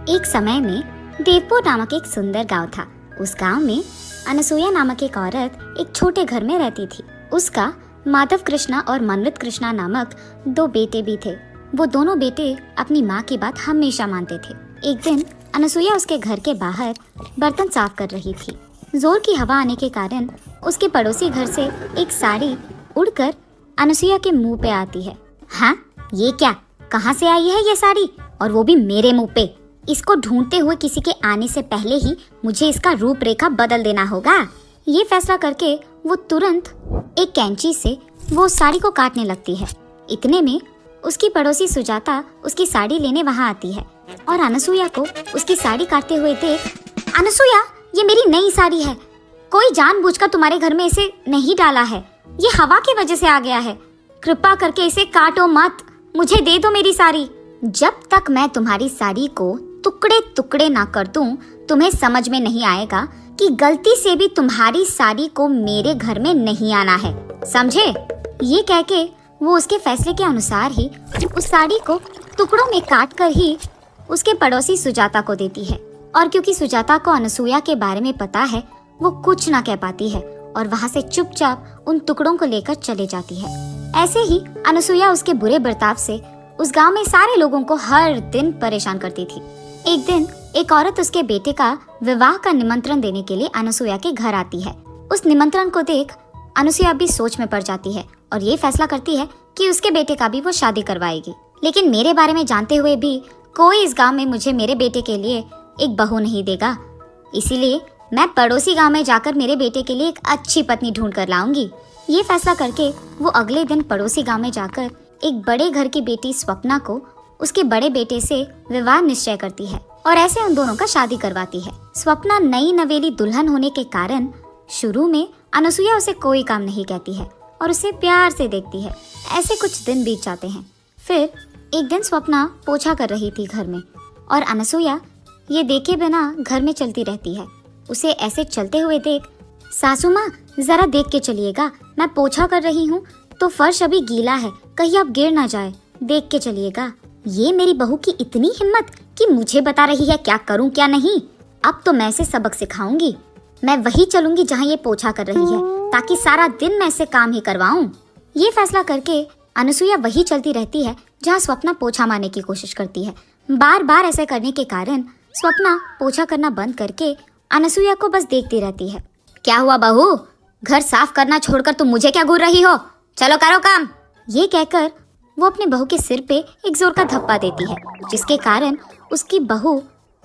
एक समय में देवपुर नामक एक सुंदर गांव था। उस गांव में अनसुया नामक एक औरत एक छोटे घर में रहती थी। उसका माधव कृष्णा और मनवित कृष्णा नामक 2 बेटे भी थे। वो दोनों बेटे अपनी माँ की बात हमेशा मानते थे। एक दिन अनसुया उसके घर के बाहर बर्तन साफ कर रही थी। जोर की हवा आने के कारण उसके पड़ोसी घर से एक साड़ी उड़कर अनसुया के मुंह पे आती है। हाँ, ये क्या, कहाँ से आई है ये साड़ी, और वो भी मेरे मुंह पे। इसको ढूंढते हुए किसी के आने से पहले ही मुझे इसका रूपरेखा बदल देना होगा। ये फैसला करके वो तुरंत एक कैंची से वो साड़ी को काटने लगती है। इतने में उसकी पड़ोसी सुजाता उसकी साड़ी लेने वहाँ आती है और अनसुया को उसकी साड़ी काटते हुए देख, अनसुया, ये मेरी नई साड़ी है। कोई जानबूझकर तुम्हारे घर में इसे नहीं डाला है। ये हवा की वजह से आ गया है। कृपा करके इसे काटो मत, मुझे दे दो मेरी साड़ी। जब तक मैं तुम्हारी साड़ी को टुकड़े टुकड़े ना कर दूं, तुम्हें समझ में नहीं आएगा कि गलती से भी तुम्हारी साड़ी को मेरे घर में नहीं आना है, समझे? ये कह के वो उसके फैसले के अनुसार ही उस साड़ी को टुकड़ों में काट कर ही उसके पड़ोसी सुजाता को देती है। और क्योंकि सुजाता को अनसुया के बारे में पता है, वो कुछ ना कह पाती है और वहाँ से चुपचाप उन टुकड़ों को लेकर चले जाती है। ऐसे ही अनसुया उसके बुरे बर्ताव से उस गांव में सारे लोगों को हर दिन परेशान करती थी। एक दिन एक औरत उसके बेटे का विवाह का निमंत्रण देने के लिए अनसुया के घर आती है। उस निमंत्रण को देख अनसुया भी सोच में पड़ जाती है और ये फैसला करती है कि उसके बेटे का भी वो शादी करवाएगी। लेकिन मेरे बारे में जानते हुए भी कोई इस गांव में मुझे मेरे बेटे के लिए एक बहू नहीं देगा, इसीलिए मैं पड़ोसी गांव में जाकर मेरे बेटे के लिए एक अच्छी पत्नी ढूंढ कर लाऊंगी। ये फैसला करके वो अगले दिन पड़ोसी गांव में जाकर एक बड़े घर की बेटी स्वप्ना को उसके बड़े बेटे से विवाह निश्चय करती है और ऐसे उन दोनों का शादी करवाती है। स्वप्ना नई नवेली दुल्हन होने के कारण शुरू में अनसुया उसे कोई काम नहीं कहती है और उसे प्यार से देखती है। ऐसे कुछ दिन बीत जाते हैं। फिर एक दिन स्वप्ना पोछा कर रही थी घर में और अनसुया ये देखे बिना घर में चलती रहती है। उसे ऐसे चलते हुए देख, सासू माँ, जरा देख के चलिएगा, मैं पोछा कर रही हूँ तो फर्श अभी गीला है, कहीं आप गिर ना जाए, देख के चलिएगा। ये मेरी बहू की इतनी हिम्मत कि मुझे बता रही है क्या करूं क्या नहीं। अब तो मैं इसे सबक सिखाऊंगी। मैं वही चलूंगी जहां ये पोछा कर रही है, ताकि सारा दिन मैं इसे काम ही करवाऊं। ये फैसला करके अनसुया वही चलती रहती है जहां स्वप्ना पोछा मारने की कोशिश करती है। बार बार ऐसे करने के कारण स्वप्ना पोछा करना बंद करके अनसुया को बस देखती रहती है। क्या हुआ बहू, घर साफ करना छोड़कर तुम मुझे क्या घूर रही हो? चलो करो काम। ये कहकर वो अपने बहू के सिर पे एक जोर का धप्पा देती है, जिसके कारण उसकी बहू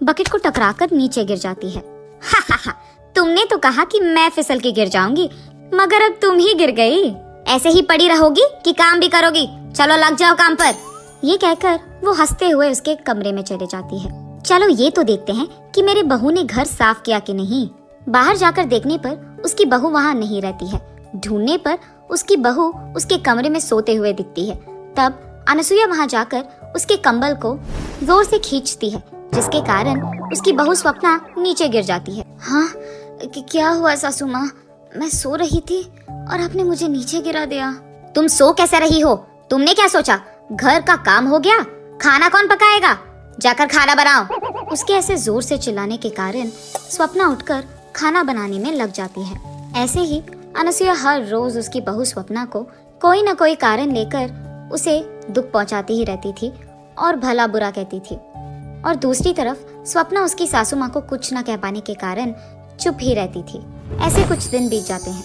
बकेट को टकराकर नीचे गिर जाती है। हा हा हा, तुमने तो कहा कि मैं फिसल के गिर जाऊंगी, मगर अब तुम ही गिर गई। ऐसे ही पड़ी रहोगी कि काम भी करोगी? चलो लग जाओ काम पर। ये कहकर वो हंसते हुए उसके कमरे में चले जाती है। चलो ये तो देखते हैं कि मेरे बहू ने घर साफ किया कि नहीं। बाहर जाकर देखने पर उसकी बहू वहाँ नहीं रहती है। ढूंढने पर उसकी बहू उसके कमरे में सोते हुए दिखती है। तब अनसुया वहाँ जाकर उसके कंबल को जोर से खींचती है, जिसके कारण उसकी बहू स्वप्ना नीचे गिर जाती है। हाँ, क्या हुआ सासू माँ? मैं सो रही थी और आपने मुझे नीचे गिरा दिया। तुम सो कैसे रही हो? तुमने क्या सोचा घर का काम हो गया? खाना कौन पकाएगा? जाकर खाना बनाओ। उसके ऐसे जोर से चिल्लाने के कारण स्वप्ना उठकर खाना बनाने में लग जाती है। ऐसे ही अनसुया हर रोज उसकी बहू स्वप्ना को कोई न कोई कारण लेकर उसे दुख पहुंचाती ही रहती थी और भला बुरा कहती थी। और दूसरी तरफ स्वप्ना उसकी सासू माँ को कुछ न कह पाने के कारण चुप ही रहती थी। ऐसे कुछ दिन बीत जाते हैं।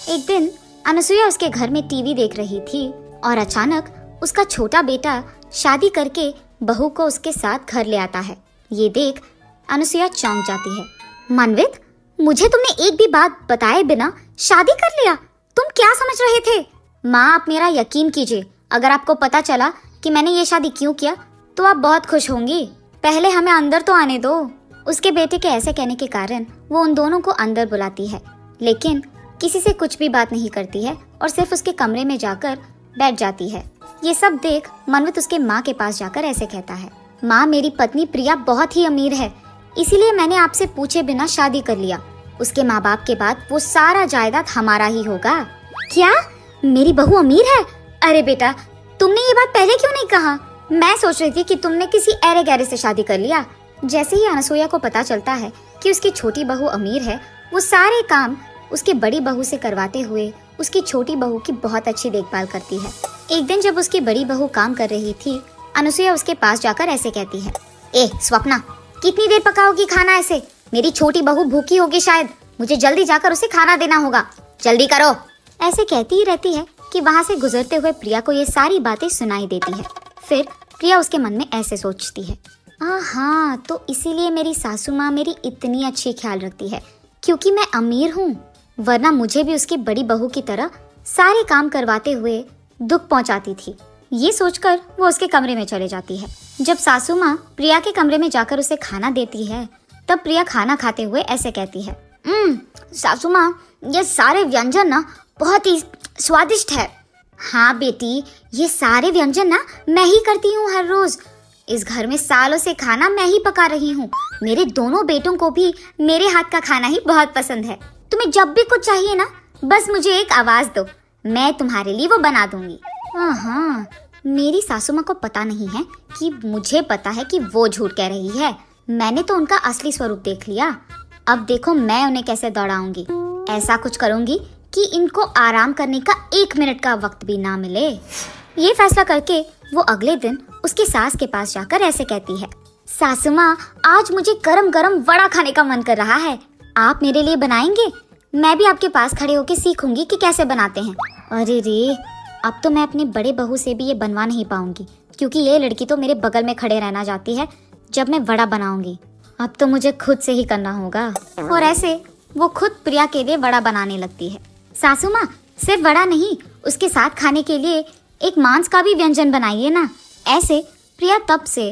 एक दिन अनसुया उसके घर में टीवी देख रही थी और अचानक उसका छोटा बेटा शादी करके बहू को उसके साथ घर ले आता है। ये देख अनसुया चौंक जाती है। मनवित, मुझे तुमने एक भी बात बताए बिना शादी कर लिया? तुम क्या समझ रहे थे? माँ, आप मेरा यकीन कीजिए, अगर आपको पता चला कि मैंने ये शादी क्यों किया तो आप बहुत खुश होंगी। पहले हमें अंदर तो आने दो। उसके बेटे के ऐसे कहने के कारण वो उन दोनों को अंदर बुलाती है, लेकिन किसी से कुछ भी बात नहीं करती है और सिर्फ उसके कमरे में जाकर बैठ जाती है। ये सब देख मनवित उसके माँ के पास जाकर ऐसे कहता है, माँ, मेरी पत्नी प्रिया बहुत ही अमीर है, इसीलिए मैंने आपसे पूछे बिना शादी कर लिया। उसके माँ बाप के बाद वो सारा जायदाद हमारा ही होगा। क्या मेरी बहू अमीर है? अरे बेटा, तुमने ये बात पहले क्यों नहीं कहा? मैं सोच रही थी कि तुमने किसी ऐरे गैरे से शादी कर लिया। जैसे ही अनसुईया को पता चलता है कि उसकी छोटी बहू अमीर है, वो सारे काम उसकी बड़ी बहू से करवाते हुए उसकी छोटी बहू की बहुत अच्छी देखभाल करती है। एक दिन जब उसकी बड़ी बहू काम कर रही थी, अनसुईया उसके पास जाकर ऐसे कहती है, ए स्वप्ना, कितनी देर पकाओगी खाना ऐसे? मेरी छोटी बहू भूखी होगी शायद, मुझे जल्दी जाकर उसे खाना देना होगा, जल्दी करो। ऐसे कहती ही रहती है कि वहाँ से गुजरते हुए प्रिया को ये सारी बातें सुनाई देती है। फिर प्रिया उसके मन में ऐसे सोचती है, हाँ, तो इसीलिए मेरी सासू माँ मेरी इतनी अच्छी ख्याल रखती है, क्योंकि मैं अमीर हूँ, वरना मुझे भी उसकी बड़ी बहू की तरह सारे काम करवाते हुए दुख पहुँचाती थी। ये सोचकर वो उसके कमरे में चले जाती है। जब सासू माँ प्रिया के कमरे में जाकर उसे खाना देती है, तब प्रिया खाना खाते हुए ऐसे कहती है, सासू माँ, ये सारे व्यंजन ना बहुत ही स्वादिष्ट है। हाँ बेटी, ये सारे व्यंजन ना मैं ही करती हूँ हर रोज। इस घर में सालों से खाना मैं ही पका रही हूँ। मेरे दोनों बेटों को भी मेरे हाथ का खाना ही बहुत पसंद है। तुम्हें जब भी कुछ चाहिए ना, बस मुझे एक आवाज दो, मैं तुम्हारे लिए वो बना दूंगी। हाँ, मेरी सासू माँ को पता नहीं है कि मुझे पता है कि वो झूठ कह रही है। मैंने तो उनका असली स्वरूप देख लिया। अब देखो मैं उन्हें कैसे दौड़ाऊंगी। ऐसा कुछ करूंगी कि इनको आराम करने का 1 मिनट का वक्त भी ना मिले। ये फैसला करके वो अगले दिन उसकी सास के पास जाकर ऐसे कहती है, सासू माँ, आज मुझे गरम गरम वड़ा खाने का मन कर रहा है, आप मेरे लिए बनाएंगे? मैं भी आपके पास खड़े होकर सीखूंगी कि कैसे बनाते हैं। अरे रे, अब तो मैं अपनी बड़े बहू से भी ये बनवा नहीं पाऊंगी, क्योंकि ये लड़की तो मेरे बगल में खड़े रहना चाहती है जब मैं वड़ा बनाऊंगी। अब तो मुझे खुद से ही करना होगा। और ऐसे वो खुद प्रिया के लिए वड़ा बनाने लगती है। सासू माँ, सिर्फ वड़ा नहीं, उसके साथ खाने के लिए एक मांस का भी व्यंजन बनाइए ना। ऐसे प्रिया तब से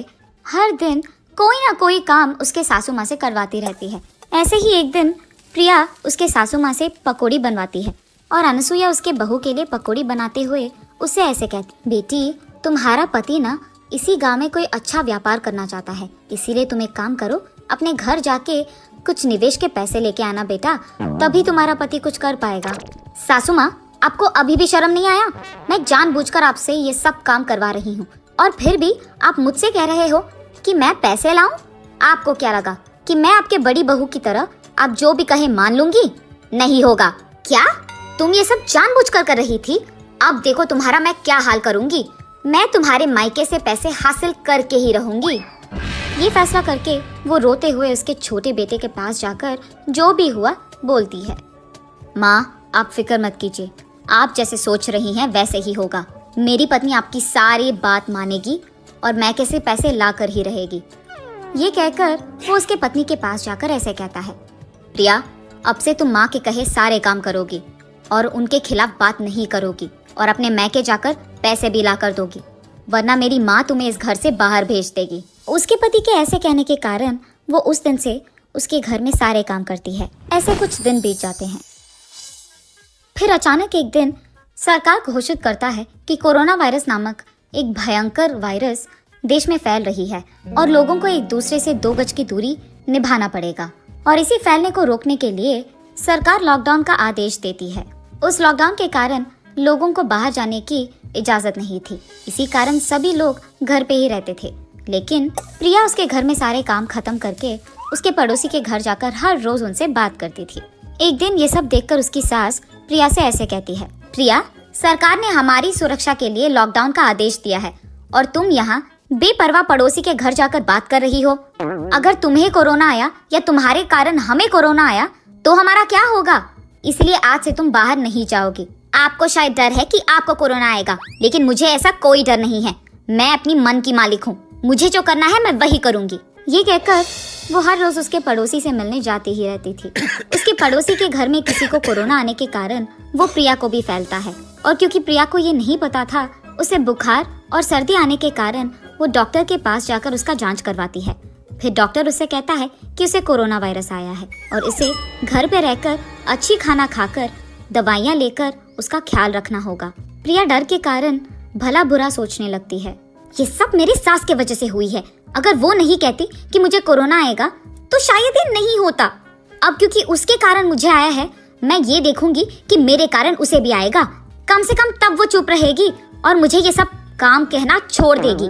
हर दिन कोई ना कोई काम उसके सासू माँ से करवाती रहती है। ऐसे ही एक दिन प्रिया उसके सासू माँ से पकौड़ी बनवाती है और अनसुईया उसके बहू के लिए पकौड़ी बनाते हुए उससे ऐसे कहती, बेटी, तुम्हारा पति ना इसी गांव में कोई अच्छा व्यापार करना चाहता है, इसीलिए तुम एक काम करो, अपने घर जाके कुछ निवेश के पैसे लेके आना बेटा, तभी तुम्हारा पति कुछ कर पाएगा। सासू माँ, आपको अभी भी शर्म नहीं आया? मैं जानबूझकर आपसे ये सब काम करवा रही हूँ और फिर भी आप मुझसे कह रहे हो कि मैं पैसे लाऊं? आपको क्या लगा कि मैं आपके बड़ी बहू की तरह आप जो भी कहे मान लूंगी? नहीं होगा। क्या तुम ये सब जानबूझकर कर रही थी? अब देखो तुम्हारा मैं क्या हाल करूंगी। मैं तुम्हारे मायके से पैसे हासिल करके ही रहूंगी। ये फैसला करके वो रोते हुए उसके छोटे बेटे के पास जाकर जो भी हुआ बोलती है, माँ, आप फिक्र मत कीजिए, आप जैसे सोच रही हैं वैसे ही होगा। मेरी पत्नी आपकी सारी बात मानेगी और मैं कैसे पैसे ला कर ही रहेगी। ये कहकर वो उसके पत्नी के पास जाकर ऐसे कहता है, प्रिया, अब से तुम माँ के कहे सारे काम करोगी और उनके खिलाफ बात नहीं करोगी और अपने मैके जाकर पैसे भी ला कर दोगी, वरना मेरी माँ तुम्हें इस घर से बाहर भेज देगी। उसके पति के ऐसे कहने के कारण वो उस दिन से उसके घर में सारे काम करती है। ऐसे कुछ दिन बीत जाते हैं। फिर अचानक एक दिन सरकार घोषित करता है कि कोरोना वायरस नामक एक भयंकर वायरस देश में फैल रही है और लोगों को एक दूसरे से 2 गज की दूरी निभाना पड़ेगा। और इसी फैलने को रोकने के लिए सरकार लॉकडाउन का आदेश देती है। उस लॉकडाउन के कारण लोगों को बाहर जाने की इजाजत नहीं थी। इसी कारण सभी लोग घर पे ही रहते थे। लेकिन प्रिया उसके घर में सारे काम खत्म करके उसके पड़ोसी के घर जाकर हर रोज उनसे बात करती थी। एक दिन ये सब देखकर उसकी सास प्रिया से ऐसे कहती है, प्रिया, सरकार ने हमारी सुरक्षा के लिए लॉकडाउन का आदेश दिया है और तुम यहाँ बेपरवाह पड़ोसी के घर जाकर बात कर रही हो। अगर तुम्हें कोरोना आया या तुम्हारे कारण हमें कोरोना आया तो हमारा क्या होगा? इसलिए आज से तुम बाहर नहीं जाओगी। आपको शायद डर है कि आपको कोरोना आएगा, लेकिन मुझे ऐसा कोई डर नहीं है। मैं अपनी मन की मालिक हूँ, मुझे जो करना है मैं वही करूँगी। ये कहकर वो हर रोज उसके पड़ोसी से मिलने जाती ही रहती थी। उसके पड़ोसी के घर में किसी को कोरोना आने के कारण वो प्रिया को भी फैलता है और क्योंकि प्रिया को ये नहीं पता था, उसे बुखार और सर्दी आने के कारण वो डॉक्टर के पास जाकर उसका जांच करवाती है। फिर डॉक्टर उससे कहता है कि उसे कोरोना वायरस आया है और इसे घर पे रहकर अच्छी खाना खाकर दवाइयाँ लेकर उसका ख्याल रखना होगा। प्रिया डर के कारण भला बुरा सोचने लगती है, ये सब मेरी सास के वजह से हुई है। अगर वो नहीं कहती कि मुझे कोरोना आएगा तो शायद ये नहीं होता। अब क्योंकि उसके कारण मुझे आया है, मैं ये देखूंगी कि मेरे कारण उसे भी आएगा। कम से कम तब वो चुप रहेगी और मुझे ये सब काम कहना छोड़ देगी।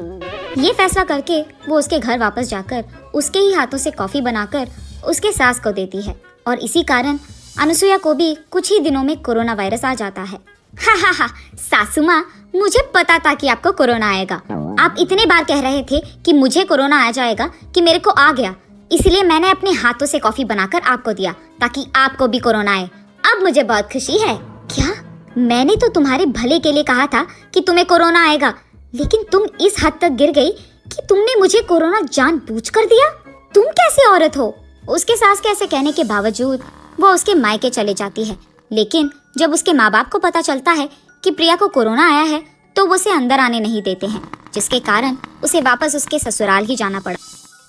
ये फैसला करके वो उसके घर वापस जाकर उसके ही हाथों से कॉफी बनाकर उसके सास को देती है और इसी कारण अनुसुईया को भी कुछ ही दिनों में कोरोना वायरस आ जाता है। हा, सासू माँ, मुझे पता था कि आपको कोरोना आएगा। आप इतने बार कह रहे थे कि मुझे कोरोना आ जाएगा कि मेरे को आ गया, इसलिए मैंने अपने हाथों से कॉफी बनाकर आपको दिया ताकि आपको भी कोरोना आए। अब मुझे बहुत खुशी है। क्या? मैंने तो तुम्हारे भले के लिए कहा था कि तुम्हें कोरोना आएगा, लेकिन तुम इस हद तक गिर गई कि तुमने मुझे कोरोना जानबूझकर दिया। तुम कैसे औरत हो? उसके सास के ऐसे कहने के बावजूद वो उसके मायके चले जाती है, लेकिन जब उसके माँ बाप को पता चलता है कि प्रिया को कोरोना आया है तो वो उसे अंदर आने नहीं देते हैं, जिसके कारण उसे वापस उसके ससुराल ही जाना पड़ा।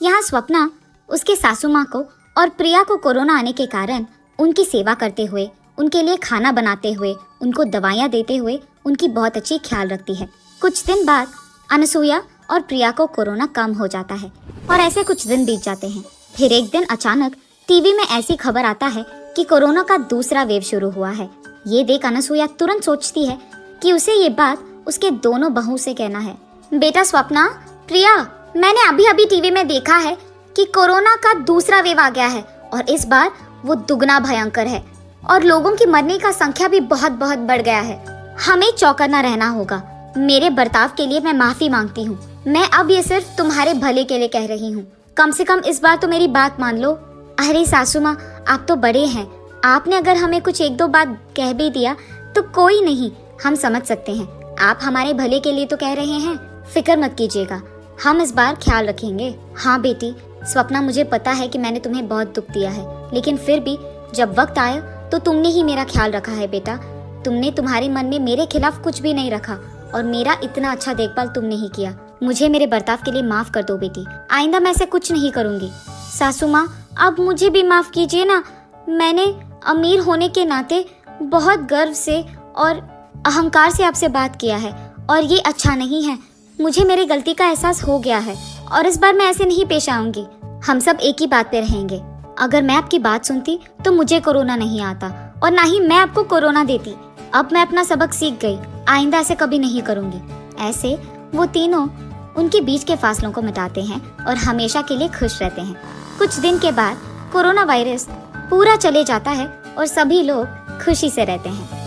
यहाँ स्वप्ना उसके सासू माँ को और प्रिया को कोरोना आने के कारण उनकी सेवा करते हुए, उनके लिए खाना बनाते हुए, उनको दवाइयाँ देते हुए उनकी बहुत अच्छी ख्याल रखती है। कुछ दिन बाद अनुसुईया और प्रिया को कोरोना कम हो जाता है और ऐसे कुछ दिन बीत जाते हैं। फिर एक दिन अचानक टीवी में ऐसी खबर आता है कि कोरोना का दूसरा वेव शुरू हुआ है। ये देख अनुसुईया तुरंत सोचती है कि उसे ये बात उसके दोनों बहू से कहना है। बेटा स्वप्ना, प्रिया, मैंने अभी अभी टीवी में देखा है कि कोरोना का दूसरा वेव आ गया है और इस बार वो दुगना भयंकर है और लोगों की मरने का संख्या भी बहुत बहुत बढ़ गया है। हमें चौकन्ना रहना होगा। मेरे बर्ताव के लिए मैं माफी मांगती हूँ। मैं अब ये सिर्फ तुम्हारे भले के लिए कह रही हूँ। कम से कम इस बार तो मेरी बात मान लो। अरे सासू माँ, आप तो बड़े हैं। आपने अगर हमें कुछ एक दो बात कह भी दिया तो कोई नहीं, हम समझ सकते हैं। आप हमारे भले के लिए तो कह रहे हैं। फिक्र मत कीजिएगा, हम इस बार ख्याल रखेंगे। हाँ बेटी स्वप्ना, मुझे पता है कि मैंने तुम्हें बहुत दुख दिया है, लेकिन फिर भी जब वक्त आया तो तुमने ही मेरा ख्याल रखा है बेटा। तुमने तुम्हारे मन में मेरे खिलाफ कुछ भी नहीं रखा और मेरा इतना अच्छा देखभाल तुमने ही किया। मुझे मेरे बर्ताव के लिए माफ कर दो बेटी। आइंदा मैं ऐसे कुछ नहीं करूँगी। सासू माँ, अब मुझे भी माफ कीजिए ना। मैंने अमीर होने के नाते बहुत गर्व से और अहंकार से आपसे बात किया है और ये अच्छा नहीं है। मुझे मेरी गलती का एहसास हो गया है और इस बार मैं ऐसे नहीं पेश आऊंगी। हम सब एक ही बात पे रहेंगे। अगर मैं आपकी बात सुनती तो मुझे कोरोना नहीं आता और ना ही मैं आपको कोरोना देती। अब मैं अपना सबक सीख गई, आइंदा ऐसे कभी नहीं करूंगी। ऐसे वो तीनों उनके बीच के फासलों को मिटाते हैं और हमेशा के लिए खुश रहते हैं। कुछ दिन के बाद कोरोना वायरस पूरा चले जाता है और सभी लोग खुशी से रहते हैं।